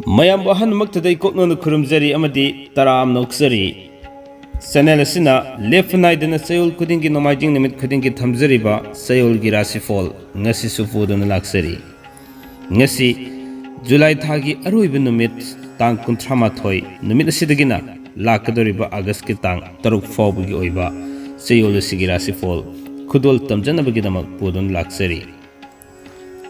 mayam bahan maktadai kokno kurumzari amadi taram noksari channel asina left naidana sayol kudingi nomajing nimit kudingi thamzari ba sayol gi Rashifal ngasi sufuduna laksari ngasi July thagi aroiba numit tang 38 numit asidagina lakadoriba August ki tang 3 fawbugi oiba sayol sigi Rashifal khudol tamjanabagi damak podun laksari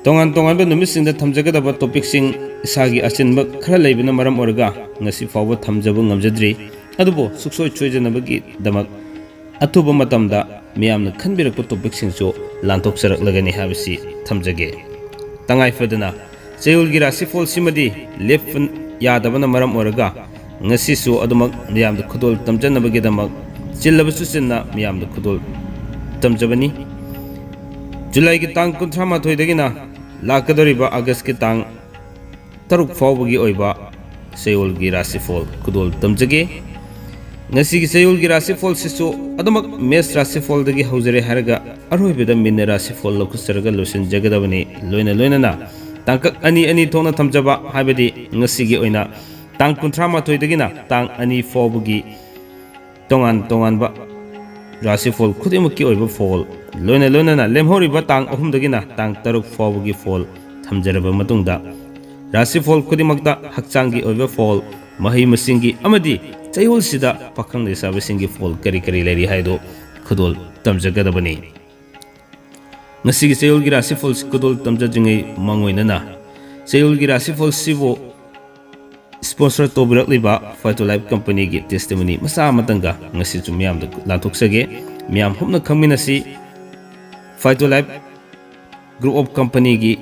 tongan ba numit singda thamjagadaba topic sing isagi achinba khara leibina maram orga ngasi fawba thamjaba ngamjadri adubo suksoi choijanabagi damak athuba matamda miyamna khanbirakpa topic singcho lanthoksarak lagani habisi thamjage tangai fadana sayol gi Rashifal simadi left yadabana maram orga ngasi su adumak miyamda khudol tamjanabagi damak chillabasu sinna miyamda khudol tamjabani July ki tang 38 dagina lakadoriba August ki tang 3 fawbugi oiba sayol gi Rashifal khudol tamjage ngasi gi sayol gi Rashifal sisu adamak mes Rashifal dagi haujare haraga aroibeda minne Rashifal lokusarga losin jagadabani loina na tangkak ani thona thamjaba habedi ngasi gi oina tang 38 dagina tang ani fawbugi tongan ba Rashifal khudimukki oiba fall loina na lemhoriba tang 3 dagina tang 3 fawbugi fall thamjaraba matungda Rashifal khudimakta hakchangi oiba fall mahi masingi amadi chayol sida pakhang lesaba singi fall kari leri haido khudol tamjagadabani ngasi gi chayol gi Rashifal khudol tamjajingai mangoinana chayol gi Rashifal sibo sponsor tobirak liba Photo Life company gi testimony masa matanga ngasi chu miyam da lantoksage miyam humna khangminasi Photo Life group of company gi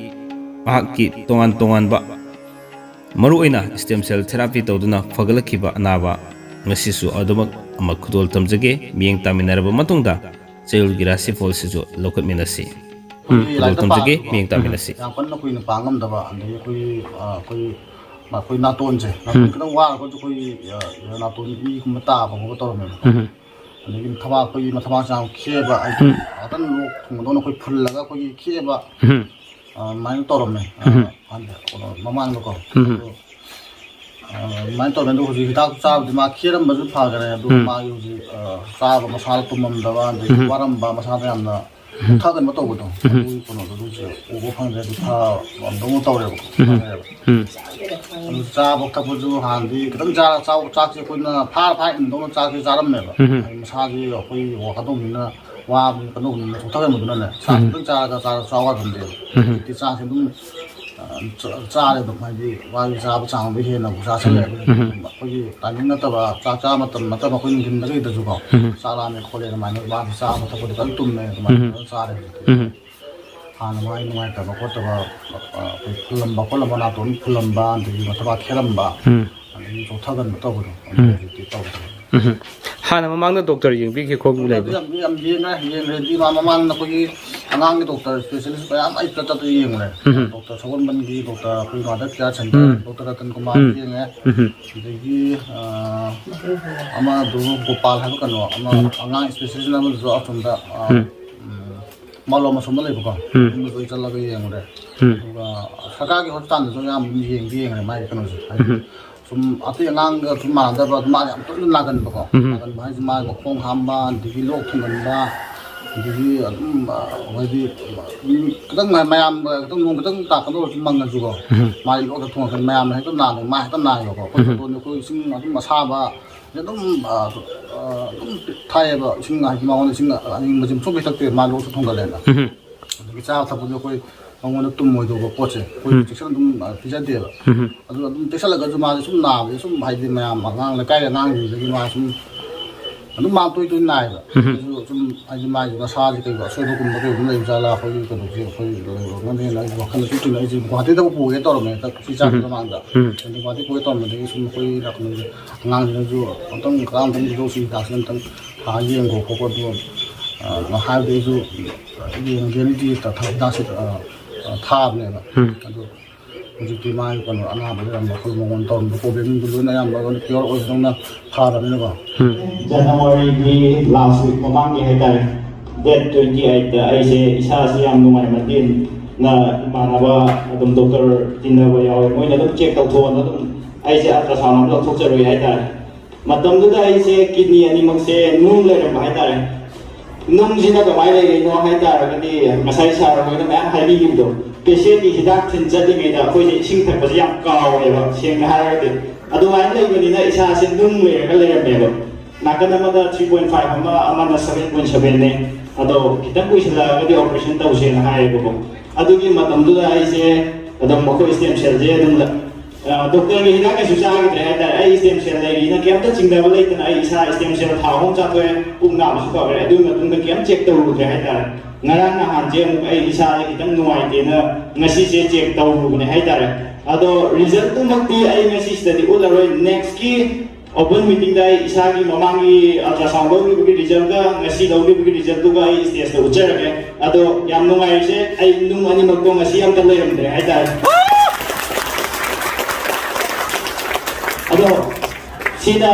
ahki tongan ba maruina stem cell therapy tawduna fagalakhiba anaba ngasi su adumak amak khudol tamjage miyeng taminaraba matungda chayol gi Rashifal sijo lokatminasi khudol tamjage miyeng taminasi yang panna kuina pangam daba andi koi naton je naton kadang war ko koi naton bi kumata ba ko to me andi thama koi mathama chang kheba atan lok thungdon koi phullaga koi kheba main to me andi kono mamang ko main to me do ji dak cha ma khiram ba ju pha gare do ma yu ji sa ba masal tumam dawa andi waram ba masal yamna 타든 뭐 또 보통 우리도 오고 판데 다 너무 떠오르고 자 복잡하고 한디 그럼 자 짜지 그나 파파 너무 짜지 잘았네 사지 거의 와도 있나 와 그거 좋다고 못하네 사는 자가 싸워던데 이 사실은 짜래도 많이 와이 자부 장비 해나 부사설에 거기 다니는다가 짜짜 맞다 거기 김나게 되주고 사람의 코레가 많이 와 싸부터 거기 깔tum네 많이 싸래 하는 많이 많다 먹었다가 풀럼바 나돈 풀럼바 되게 맞다 캐럼바 아니 좋다고 못하고도 하나 mamangna doctor yingbi ki khog mulai yam yena di mamang na kogi anang ni doctor specialist ba am ai tata to yengule doctor sogon ban gi doctor koi ma da kya center doctor ratan kumar yenge gi ama do gopal ha kano ama angang specialist na zo atumda malo ma somale ba mu zo chala ga yengule ba saka gi hotan zo yam yengre mai kano 좀 앞에 양가 좀 많다 봐 많이 또 나간 거 나간 많이 많이 콩 한번 되게 lok통간다 되게 어디 그당 마ям 그당 농 그당 딱도 좀 망가 주고 많이 lok도 통한 마ям 해도 나는 많이 또 나요 거 그것도 그 신 좀 사봐 좀 타해봐 신나지 마오는 신나 아니 뭐 좀 소비탁들 많이 lok도 통과된다 이게 자타 보면 거의 ông tum mồi đồ có chế, coi chắc tum phi chân tiền, tum chắc là cái chúng mà chúng nào cái chúng hay gì mà ngang là cái là ngang gì cái mà chúng nó mang tôi này rồi, chúng hay gì mà chúng nó xa gì cái gọi số nó cũng nó lấy ra là coi cái đồ gì coi cái này là hoặc là chúng này gì qua thế đâu bùi cái to rồi mà phi chân nó mang ra, nhưng qua thế bùi to mà thì chúng coi là cái ngang gì nó rồi, còn tông cái tông cái đồ gì cả nên tông hai riêng của cô luôn, nó hai cái rồi, riêng riêng gì ta thay đa số 타압네 아주 이제 디마이 거는 안 하면 뭐 그런 건 또 고백들로 내가 뭐 기억 어디서 나 타압하는 거 January last week mamang ni hetai date 28 ay se isa siyang numay matin na imanaba adum doctor tinaba yaw moina dum check tau thon adum ai se ultrasound lo thok charoi hai ta matam du da ai se kidney ani mak se nung le ram hai ta nung jina ka mai le no hai ta ka di masai sa ro na ma hai bi gi do patient ni hidak thin chati me da khoi se sing thak ba yam kaw le ba sing na ha de adu ai le ni na isa se nung le ka le ram me ba nakan ma da 3.5 ama na 7.7 ne ado kitang ko sila ka di operation ta usen na hai ko adu gi matam du da ai se adam mo ko stem cell je adum doctor gi hidak ka su sa gi hai ta ai stem cell le gi na kem ta ching da ba le ta ai isa stem cell tha hong cha thoi kum na ma su ka adu ma tung da kem check tau ge hai ta ngarang na han je mu ai isa le kitang nuai te na ngasi se check tau ru ne hai ta ado result tu mak ti ai ngasi study ularoi next ki open meeting dai isa gi mamangi ultrasound lo gi result ga ngasi lo gi result tu ga ai stage to ucher ke ado yam nungai se ai nung ani mak ko ngasi am ta le ram de ai ta ado sina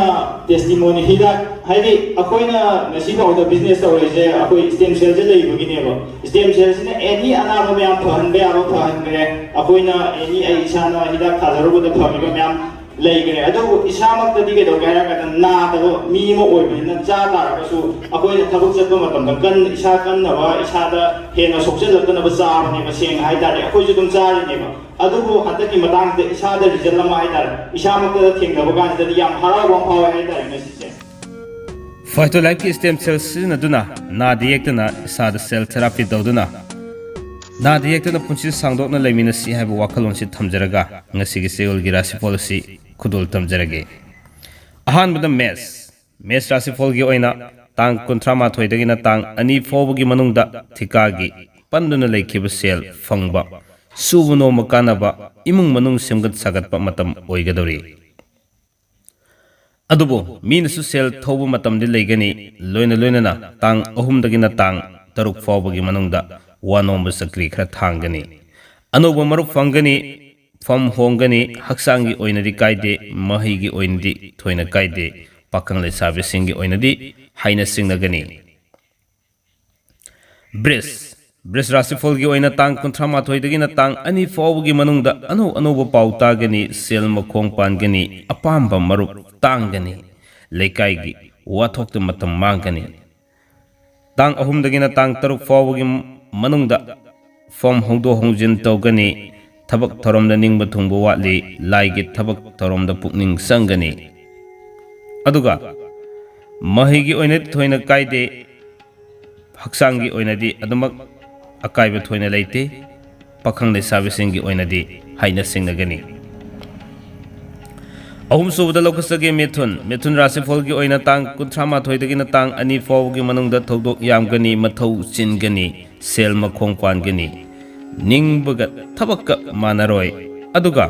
testimony hida haidi akoina ngasi ba oda business to se akoi stem cell je lei gi ne ba stem cell sina any ana ba yam phan be aba phan me akoina any ai isa na hida khazaro ba da phan ba yam लेगरे अदो इसामक तदी के दोगे है का ना तो मी मो ओय बिन जा ता का सु अकोय थबक चत मतम द कन इसा कन नवा इसा द हेना सोक्से लकन ब जा ने ब सेंग हाय दा रे अकोय जुदुम जा रे ने ब अदो बो हत की मतांग ते इसा द रिजल्ट लमा हाय दा इसामक त थेंग द बगान द याम हरा व पाव हाय दा ने सिसे फाइटोलाइफ की स्टेम सेल सिजनदुना ना दियेक्तना इसा द सेल थेरापी दौदुना ना दियेक्तना पुंसी सांगदोकना लेमिनसी हायब वाखलोंसी थमजरगा ngasi gi seol gi rasi policy khudul tamjarage ahan badam mes rasi fol gi oina tang kontra ma thoi dagina tang ani fobu gi manungda thika gi panduna leikhiba sel fangba subuno makanaba imung manung semgat sagat pa matam oigadori adubo minasu sel thobu matam di leigani loina na tang ahum dagina tang taruk fobu gi manungda wanom sakri khra thangani anoba maru fangani फम होंगनी हक्सांगी ओइनदी कायदे महिगी ओइनदी थोइना कायदे पाखंग लेसाबे सिंगी ओइनदी हाइना सिंगनगनी brace राशिफल की ओइना तांग कुंथ्रा माथोइदगिना तांग अनि फौबगी मनुंगदा अनोबा पाउतागनी cell मखोंग पानगनी अपाम्बा मरुप तांगनी लेकाइगी वाथोक्त मतम मांगनी तांग अहुमदगिना तांग तरुक फौबगी मनुंगदा फम होंदो होंजिन तौगनी थबक थरोमदा निंगबा थुंगबा वाटली लाइगी थबक थरोमदा पुकनिंग संगनी अदुगा महिगी ओइनदी थोइना कायदे हक्सांगी ओइनदी अदमक अकाइबा थोइना लेते पाखंग लेसाबेसिंगी ओइनदी हाइना सिंगनगनी अहुम सुबदा लोकसगे मेथुन राशिफल की ओइना तांग कुंथ्रामा थोइदगिना तांग अनि फौगी मनुंगदा थौदोक यामगनी मथौ चिनगनी सेल मखोंग पानगनी निंगबगा थबक मानरोय अदुगा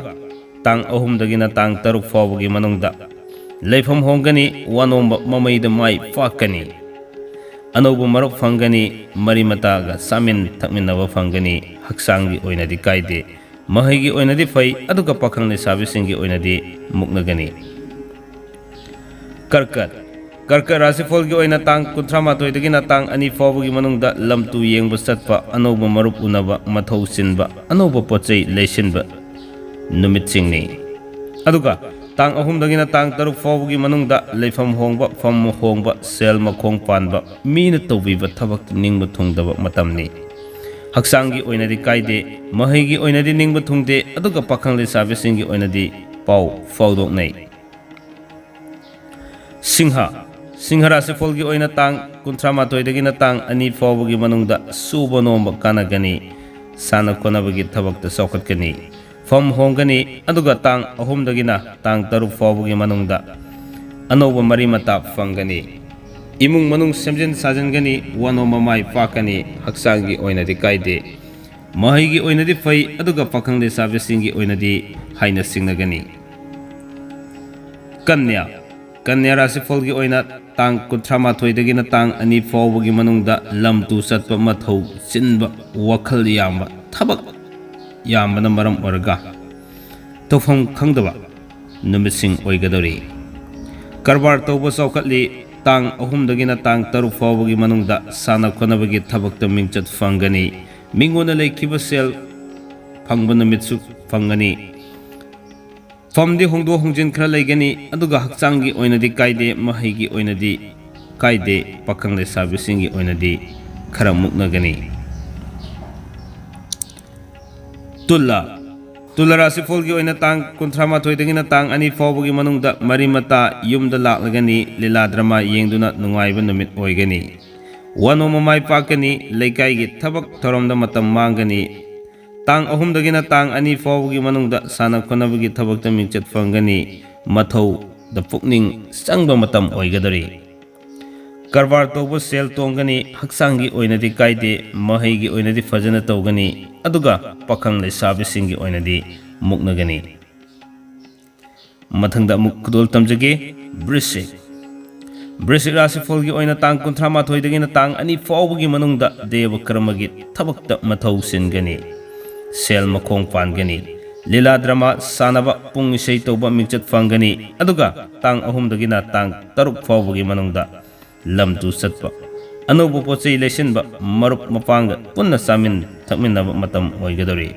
तांग अहुम दगिना तांग तरुक फौबगी मनुंगदा लेफम होंगनी वानोंब ममैद माइ फाकनी अनौब मरुक फंगनी मरिमतागा सामिन थकमिनबा फंगनी हक्सांगी ओइनदी कायदे महिगी ओइनदी फै अदुगा पाखंगने साबिसिंगी ओइनदी मुक्नगनी कर्कट राशिफल की ओइना तांग कुंथ्रा माथोइदगिना तांग अनि फौबगी मनुंगदा लमतु येंगबा चटपा अनौब मरुप उनबा मथौ सिनबा अनौब पोचै लेसिनबा नुमितसिंगनी अदुगा तांग अहुम दगिना तांग तरुक फौबगी मनुंगदा लेफम होंगबा फम होंगबा सेल मखोंग पानबा मीना तौबिबा थबक निंगबा थुंगदबा मतमनी हक्सांगी ओइनदी कायदे महिगी ओइनदी निंगबा थुंगदे अदुगा पाखंग लेसाबेसिंगी ओइनदी पाउ फौदोकनै सिंह राशिफल की ओइना तांग कुंथ्रा माथोइदगिना तांग अनि फौबगी मनुंगदा सुबा नोंबा कानागनी साना कोनबगी थबकता सौखतगनी फम होंगनी अदुगा तांग अहुमदगिना तांग तरुक फौबगी मनुंगदा अनौबा मरिमता फंगनी इमुंग मनुंग सेमजिन साजनगनी वानोमा माइ पाकनी हक्सांगी ओइनदी कायदे महिगी ओइनदी फै अदुगा पाखंगले साबेसिंगी ओइनदी हाइना सिंगनगनी कन्या राशिफल की ओइना तांग कुंथ्रा माथोइदगिना तांग अनि फौबगी मनुंगदा लमतु चटपा मथौ चिनबा वखल यामबा थबक यामबना मरम ओरगा तौफम खंगदबा नुमितसिंग ओइगदोरी कारबार तौबा चौखटली तांग अहुमदगिना तांग तरुक फौबगी मनुंगदा साना खोनबगी थबकता मिंगचत फंगनी ꯃꯤꯉꯣꯟꯗ ꯂꯩꯈꯤꯕ ꯁꯦꯜ ꯐꯪꯕ ꯅꯨꯃꯤꯠꯁꯨ ꯐꯪꯒꯅꯤ ꯐꯝꯗꯤ ꯍꯣꯡꯗꯣꯛ ꯍꯣꯡꯖꯤन ꯈꯔ ꯂꯩꯒꯅꯤ ꯑꯗꯨꯒ ꯍꯛꯆꯥꯡꯒꯤ ꯑꯣꯏꯅꯗꯤ ꯀꯥꯏꯗꯦ ꯃꯍꯩꯒꯤ ꯑꯣꯏꯅꯗꯤ ꯀꯥꯏꯗꯦ ꯄꯥꯈꯪ ꯂꯩꯁꯥꯕꯤꯁꯤꯡꯒꯤ ꯑꯣꯏꯅꯗꯤ ꯈꯔ ꯃꯨꯛꯅꯒꯅꯤ ꯇꯨꯂꯥ ꯔꯥꯁꯤꯐꯣꯜꯒꯤ ꯑꯣꯏꯅ ꯇꯥꯡ 38ꯗꯒꯤꯅ ꯇꯥꯡ 2 ꯐꯥꯎꯕꯒꯤ ꯃꯅꯨꯡꯗ ꯃꯔꯤ ꯃꯇꯥ ꯌꯨꯝꯗ ꯂꯥꯛꯂꯒꯅꯤ ꯂꯤꯂꯥ ꯗ꯭ꯔꯃꯥ ꯌꯦꯡꯗꯨꯅ ꯅꯨꯡꯉꯥꯏꯕ ꯅꯨꯃꯤꯠ ꯑꯣꯏꯒꯅꯤ ꯋꯥꯅꯣꯝ ꯃꯥꯏ ꯄꯥꯛꯀꯅꯤ ꯂꯩꯀꯥꯏꯒꯤ ꯊꯕꯛ ꯊꯧꯔꯝꯗ ꯃꯇꯝ ꯃꯥꯡꯒꯅꯤ ꯇꯥꯡ 3ꯗꯒꯤꯅ ꯇꯥꯡ 2 ꯐꯥꯎꯕꯒꯤ ꯃꯅꯨꯡꯗ ꯁꯥꯟꯅ ꯈꯣꯠꯅꯕꯒꯤ ꯊꯕꯛꯇ ꯃꯤꯡꯆꯠ ꯐꯪꯒꯅꯤ ꯃꯊꯧꯗ ꯄꯨꯛꯅꯤꯡ ꯆꯪꯕ ꯃꯇꯝ ꯑꯣꯏꯒꯗꯧꯔꯤ ꯀꯔꯕꯥꯔ ꯇꯧꯕ ꯁꯦꯜ ꯇꯣꯡꯒꯅꯤ ꯍꯛꯆꯥꯡꯒꯤ ꯑꯣꯏꯅꯗꯤ ꯀꯥꯏꯗꯦ ꯃꯍꯩꯒꯤ ꯑꯣꯏꯅꯗꯤ ꯐꯖꯅ ꯇꯧꯒꯅꯤ ꯑꯗꯨꯒ ꯄꯥꯈꯪ ꯂꯩꯁꯥꯕꯤꯁꯤꯡꯒꯤ ꯑꯣꯏꯅꯗꯤ ꯃꯨꯛꯅꯒꯅꯤ ꯃꯊꯪꯗ ꯑꯃꯨꯛ ꯈꯨꯗꯣꯜ ꯇꯝꯖꯒꯦ ꯕ꯭ꯔꯤꯁꯤꯛ ꯔꯥꯁꯤꯐꯣꯜꯒꯤ ꯑꯣꯏꯅ ꯇꯥꯡ 38ꯗꯒꯤꯅ ꯇꯥꯡ 2 ꯐꯥꯎꯕꯒꯤ ꯃꯅꯨꯡꯗ ꯗꯦꯕ ꯀꯔꯃꯒꯤ ꯊꯕꯛꯇ ꯃꯊꯧ ꯁꯤꯟꯒꯅꯤ ꯁꯦꯜ ꯃꯈꯣꯡ ꯄꯥꯟꯒꯅꯤ ꯂꯤꯂꯥ ꯗ꯭ꯔꯃꯥ ꯁꯥꯟꯅꯕ ꯄꯨꯡ ꯏꯁꯩ ꯇꯧꯕ ꯃꯤꯡꯆꯠ ꯐꯪꯒꯅꯤ ꯑꯗꯨꯒ ꯇꯥꯡ 3ꯗꯒꯤꯅ ꯇꯥꯡ 6 ꯐꯥꯎꯕꯒꯤ ꯃꯅꯨꯡꯗ ꯂꯝ ꯇꯨ ꯆꯠꯄ ꯑꯅꯧꯕ ꯄꯣꯠꯆꯩ ꯂꯩꯁꯤꯟꯕ ꯃꯔꯨꯞ ꯃꯄꯥꯡꯒ ꯄꯨꯟꯅ ꯆꯥꯃꯤꯟ ꯊꯛꯃꯤꯟꯅꯕ ꯃꯇꯝ ꯑꯣꯏꯒꯗꯧꯔꯤ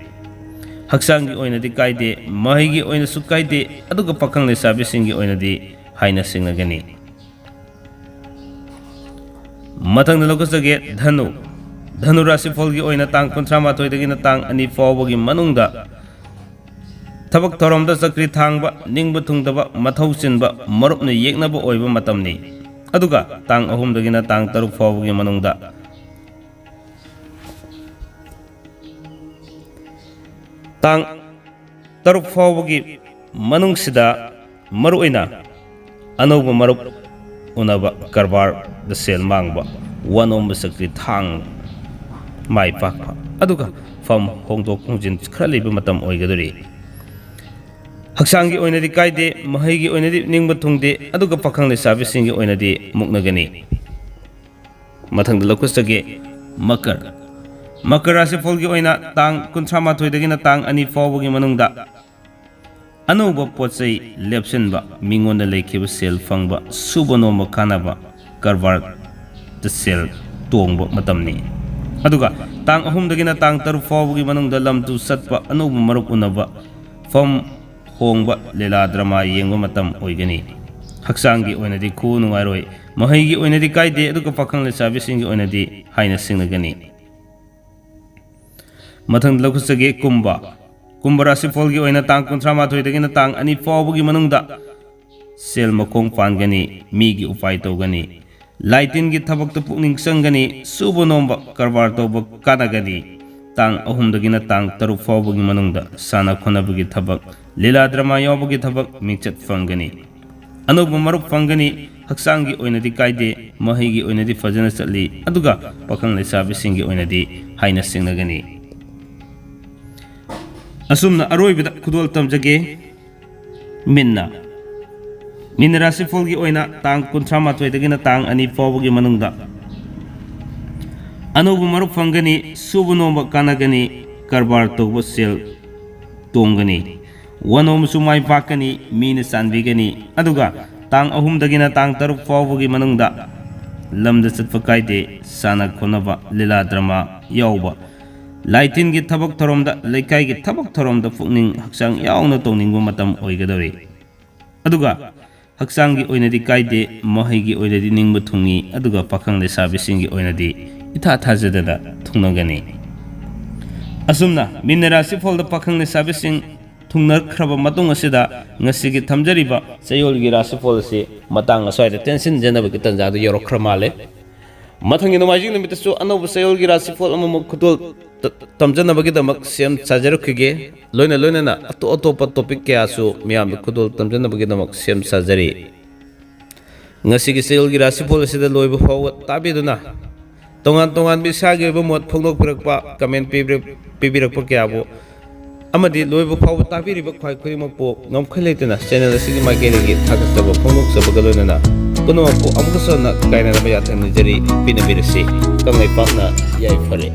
ꯍꯛꯆꯥꯡꯒꯤ ꯑꯣꯏꯅꯗꯤ ꯀꯥꯏꯗꯦ ꯃꯍꯩꯒꯤ ꯑꯣꯏꯅꯁꯨ ꯀꯥꯏꯗꯦ ꯑꯗꯨꯒ ꯄꯥꯈꯪ ꯂꯩꯁꯥꯕꯤꯁꯤꯡꯒꯤ ꯑꯣꯏꯅꯗꯤ ꯍꯥꯏꯅ ꯁꯤꯡꯅꯒꯅꯤ ꯃꯊꯪꯗ ꯂꯧꯈꯠꯆꯒꯦ ꯙꯅꯨ ꯔꯥꯁꯤꯐꯣꯜꯒꯤ ꯑꯣꯏꯅ ꯇꯥꯡ 38ꯗꯒꯤꯅ ꯇꯥꯡ 2 ꯐꯥꯎꯕꯒꯤ ꯃꯅꯨꯡꯗ ꯊꯕꯛ ꯊꯧꯔꯝꯗ ꯆꯀ꯭ꯔꯤ ꯊꯥꯡꯕ ꯅꯤꯡꯕ ꯊꯨꯡꯗꯕ ꯃꯊꯧ ꯆꯤꯟꯕ ꯃꯔꯨꯞꯅ ꯌꯦꯛꯅꯕ ꯑꯣꯏꯕ ꯃꯇꯝꯅꯤ ꯑꯗꯨꯒ ꯇꯥꯡ 3ꯗꯒꯤꯅ ꯇꯥꯡ 6 ꯐꯥꯎꯕꯒꯤ ꯃꯅꯨꯡꯗ ꯇꯥꯡ 6 ꯐꯥꯎꯕꯒꯤ ꯃꯅꯨꯡꯁꯤꯗ ꯃꯔꯨꯑꯣꯏꯅ ꯑꯅꯧꯕ ꯃꯔꯨꯞ ꯎꯅꯕ ꯀꯔꯕꯥꯔꯗ ꯁꯦꯜ ꯃꯥꯡꯕ ꯋꯥꯅꯣꯝꯕ ꯆꯀ꯭ꯔꯤ ꯊꯥꯡ ꯃꯥꯏ ꯄꯥꯛꯄ ꯑꯗꯨꯒ ꯐꯝ ꯍꯣꯡꯗꯣꯛ ꯍꯣꯡꯖꯤन ꯈꯔ ꯂꯩꯕ ꯃꯇꯝ ꯑꯣꯏꯒꯗꯧꯔꯤ ꯍꯛꯆꯥꯡꯒꯤ ꯑꯣꯏꯅꯗꯤ ꯀꯥꯏꯗꯦ ꯃꯍꯩꯒꯤ ꯑꯣꯏꯅꯗꯤ ꯅꯤꯡꯕ ꯊꯨꯡꯗꯦ ꯑꯗꯨꯒ ꯄꯥꯈꯪ ꯂꯩꯁꯥꯕꯤꯁꯤꯡꯒꯤ ꯑꯣꯏꯅꯗꯤ ꯃꯨꯛꯅꯒꯅꯤ ꯃꯊꯪꯗ ꯂꯧꯈꯠꯆꯒꯦ ꯃꯀꯔ ꯔꯥꯁꯤꯐꯣꯜꯒꯤ ꯑꯣꯏꯅ ꯇꯥꯡ 38ꯗꯒꯤꯅ ꯇꯥꯡ 2 ꯐꯥꯎꯕꯒꯤ ꯃꯅꯨꯡꯗ ꯑꯅꯧꯕ ꯄꯣꯠꯆꯩ ꯂꯦꯞꯁꯤꯟꯕ ꯃꯤꯉꯣꯟꯗ ꯂꯩꯈꯤꯕ ꯁꯦꯜ ꯐꯪꯕ ꯁꯨꯕ ꯅꯣꯝꯕ ꯀꯥꯟꯅꯕ ꯀꯔꯕꯥꯔꯗ ꯁꯦꯜ ꯇꯣꯡꯕ ꯃꯇꯝꯅꯤ ꯑꯗꯨꯒ ꯇꯥꯡ 3ꯗꯒꯤꯅ ꯇꯥꯡ 6 ꯐꯥꯎꯕꯒꯤ ꯃꯅꯨꯡꯗ ꯂꯝ ꯇꯨ ꯆꯠꯄ ꯑꯅꯧꯕ ꯃꯔꯨꯞ ꯎꯅꯕ ꯐꯝ ꯍꯣꯡꯕ ꯂꯤꯂꯥ ꯗ꯭ꯔꯃꯥ ꯌꯦꯡꯕ ꯃꯇꯝ ꯑꯣꯏꯒꯅꯤ ꯍꯛꯆꯥꯡꯒꯤ ꯑꯣꯏꯅꯗꯤ ꯈꯨ ꯅꯨꯡꯉꯥꯏꯔꯣꯏ ꯃꯍꯩꯒꯤ ꯑꯣꯏꯅꯗꯤ ꯀꯥꯏꯗꯦ ꯑꯗꯨꯒ ꯄꯥꯈꯪ ꯂꯩꯁꯥꯕꯤꯁꯤꯡꯒꯤ ꯑꯣꯏꯅꯗꯤ ꯍꯥꯏꯅ ꯁꯤꯡꯅꯒꯅꯤ ꯃꯊꯪꯗ ꯂꯧꯈꯠꯆꯒꯦ ꯀꯨꯝꯚ ꯔꯥꯁꯤꯐꯣꯜꯒꯤ ꯑꯣꯏꯅ ꯇꯥꯡ 38ꯗꯒꯤꯅ ꯇꯥꯡ 2 ꯐꯥꯎꯕꯒꯤ ꯃꯅꯨꯡꯗ ꯁꯦꯜ ꯃꯈꯣꯡ ꯄꯥꯟꯒꯅꯤ ꯃꯤꯒꯤ ꯎꯄꯥꯏ ꯇꯧꯒꯅꯤ ꯂꯥꯏ ꯇꯤꯟꯒꯤ ꯊꯕꯛꯇ ꯄꯨꯛꯅꯤꯡ ꯆꯪꯒꯅꯤ ꯁꯨꯕ ꯅꯣꯝꯕ ꯀꯔꯕꯥꯔ ꯇꯧꯕ ꯀꯥꯟꯅꯒꯅꯤ ꯇꯥꯡ 3ꯗꯒꯤꯅ ꯇꯥꯡ 6 ꯐꯥꯎꯕꯒꯤ ꯃꯅꯨꯡꯗ ꯁꯥꯟꯅ ꯈꯣꯠꯅꯕꯒꯤ ꯊꯕꯛ ꯂꯤꯂꯥ ꯗ꯭ꯔꯃꯥ ꯌꯥꯎꯕꯒꯤ ꯊꯕꯛ ꯃꯤꯡꯆꯠ ꯐꯪꯒꯅꯤ ꯑꯅꯧꯕ ꯃꯔꯨꯞ ꯐꯪꯒꯅꯤ ꯍꯛꯆꯥꯡꯒꯤ ꯑꯣꯏꯅꯗꯤ ꯀꯥꯏꯗꯦ ꯃꯍꯩꯒꯤ ꯑꯣꯏꯅꯗꯤ ꯐꯖꯅ ꯆꯠꯂꯤ ꯑꯗꯨꯒ ꯄꯥꯈꯪ ꯂꯩꯁꯥꯕꯤꯁꯤꯡꯒꯤ ꯑꯣꯏꯅꯗꯤ ꯍꯥꯏꯅ ꯁꯤꯡꯅꯒꯅꯤ ꯑꯁꯨꯝꯅ ꯑꯔꯣꯏꯕꯗ ꯈꯨꯗꯣꯜ ꯇꯝꯖꯒꯦ ꯃꯤꯟꯅ ꯔꯥꯁꯤꯐꯣꯜꯒꯤ ꯑꯣꯏꯅ ꯇꯥꯡ 38ꯗꯒꯤꯅ ꯇꯥꯡ 2 ꯐꯥꯎꯕꯒꯤ ꯃꯅꯨꯡꯗ ꯑꯅꯧꯕ ꯃꯔꯨꯞ ꯐꯪꯒꯅꯤ ꯁꯨꯕ ꯅꯣꯝꯕ ꯀꯥꯟꯅꯒꯅꯤ ꯀꯔꯕꯥꯔ ꯇꯧꯕ ꯁꯦꯜ ꯇꯣꯡꯒꯅꯤ ꯋꯥꯅꯣꯝꯁꯨ ꯃꯥꯏ ꯄꯥꯛꯀꯅꯤ ꯃꯤꯅ ꯆꯥꯟꯕꯤꯒꯅꯤ ꯑꯗꯨꯒ ꯇꯥꯡ 3ꯗꯒꯤꯅ ꯇꯥꯡ 6 ꯐꯥꯎꯕꯒꯤ ꯃꯅꯨꯡꯗ ꯂꯝꯗ ꯆꯠꯄ ꯀꯥꯏꯗꯦ ꯁꯥꯟꯅ ꯈꯣꯠꯅꯕ ꯂꯤꯂꯥ ꯗ꯭ꯔꯃꯥ ꯌꯥꯎꯕ ꯂꯥꯏꯇꯤꯟꯒꯤ ꯊꯕꯛ ꯊꯧꯔꯝꯗ ꯂꯩꯀꯥꯏꯒꯤ ꯊꯕꯛ ꯊꯧꯔꯝꯗ ꯄꯨꯛꯅꯤꯡ ꯍꯛꯆꯥꯡ ꯌꯥꯎꯅ ꯇꯧꯅꯤꯡꯕ ꯃꯇꯝ ꯑꯣꯏꯒꯗꯧꯔꯤ ꯑꯗꯨꯒ ꯍꯛꯆꯥꯡꯒꯤ ꯑꯣꯏꯅꯗꯤ ꯀꯥꯏꯗꯦ ꯃꯍꯩꯒꯤ ꯑꯣꯏꯅꯗꯤ ꯅꯤꯡꯕ ꯊꯨꯡꯏ ꯑꯗꯨꯒ ꯄꯥꯈꯪ ꯂꯩꯁꯥꯕꯤꯁꯤꯡꯒꯤ ꯑꯣꯏꯅꯗꯤ ꯏꯊꯥ ꯊꯥꯖꯗꯅ ꯊꯨꯡꯅꯒꯅꯤ ꯑꯁꯨꯝꯅ ꯃꯤꯟꯅ ꯔꯥꯁꯤꯐꯣꯜꯗ ꯄꯥꯈꯪ ꯂꯩꯁꯥꯕꯤꯁꯤꯡ ꯊꯨꯡꯅꯈ꯭ꯔꯕ ꯃꯇꯨꯡ ꯑꯁꯤꯗ ꯉꯁꯤꯒꯤ ꯊꯝꯖꯔꯤꯕ ꯆꯌꯣꯜꯒꯤ ꯔꯥꯁꯤꯐꯣꯜ ꯑꯁꯤ ꯃꯇꯥꯡ ꯑꯁ꯭ꯋꯥꯏꯗ ꯇꯦꯟꯁꯤꯟꯖꯅꯕꯒꯤ ꯇꯟꯖꯥꯗꯨ ꯌꯧꯔꯛꯈ꯭ꯔ ꯃꯥꯜꯂꯦ ꯃꯊꯪꯒꯤ ꯅꯣꯡꯃꯥꯏꯖꯤꯡ ꯅꯨꯃꯤꯠꯇꯁꯨ ꯑꯅꯧꯕ ꯆꯌꯣꯜꯒꯤ ꯔꯥꯁꯤꯐꯣꯜ ꯑꯃꯃꯨꯛ ꯈꯨꯗꯣꯜ ꯇꯝꯖꯅꯕꯒꯤꯗꯃꯛ ꯁꯦꯝ ꯁꯥꯖꯔꯛꯈꯤꯒꯦ ꯂꯣꯏꯅꯅ ꯑꯇꯣꯞ ꯑꯇꯣꯞꯄ ꯇꯣꯄꯤꯛ ꯀꯌꯥꯁꯨ ꯃꯤꯌꯥꯝꯗ ꯈꯨꯗꯣꯜ ꯇꯝꯖꯅꯕꯒꯤꯗꯃꯛ ꯁꯦꯝ ꯁꯥꯖꯔꯤ ꯉꯁꯤꯒꯤ ꯆꯌꯣꯜꯒꯤ ꯔꯥꯁꯤꯐꯣꯜ ꯑꯁꯤꯗ ꯂꯣꯏꯕ ꯐꯥꯎꯕ ꯇꯥꯕꯤꯗꯨꯅ ꯇꯣꯉꯥꯟ ꯇꯣꯉꯥꯟꯕ ꯏꯁꯥꯒꯤ ꯑꯣꯏꯕ ꯃꯣꯠ ꯐꯣꯡꯗꯣꯛꯄꯤꯔꯛꯄ ꯀꯃꯦꯟ ꯄꯤꯕꯤꯔꯛꯄ ꯀꯌꯥꯕꯨ ꯑꯃꯗꯤ ꯂꯣꯏꯕ ꯐꯥꯎꯕ ꯇꯥꯕꯤꯔꯤꯕ ꯈ꯭ꯋꯥꯏ ꯈꯨꯗꯤꯡꯃꯛꯄꯨ ꯉꯝꯈꯩ ꯂꯩꯇꯅ ꯆꯦꯅꯦꯜ ꯑꯁꯤꯒꯤ ꯃꯥꯏꯀꯩꯗꯒꯤ ꯊꯥꯒꯠꯆꯕ ꯐꯣꯡꯗꯣꯛꯆꯕꯒ ꯂꯣꯏꯅꯅ ꯄꯨꯝꯅꯃꯛꯄꯨ ꯑꯃꯨꯛꯀꯁꯨ ꯍꯟꯅ ꯀꯥꯏꯅꯅꯕ ꯌꯥꯊꯪ ꯅꯤꯖꯔꯤ ꯄꯤꯅꯕꯤꯔꯁꯤ ꯀꯪꯂꯩꯄꯥꯛꯅ ꯌꯥꯏꯐꯔꯦ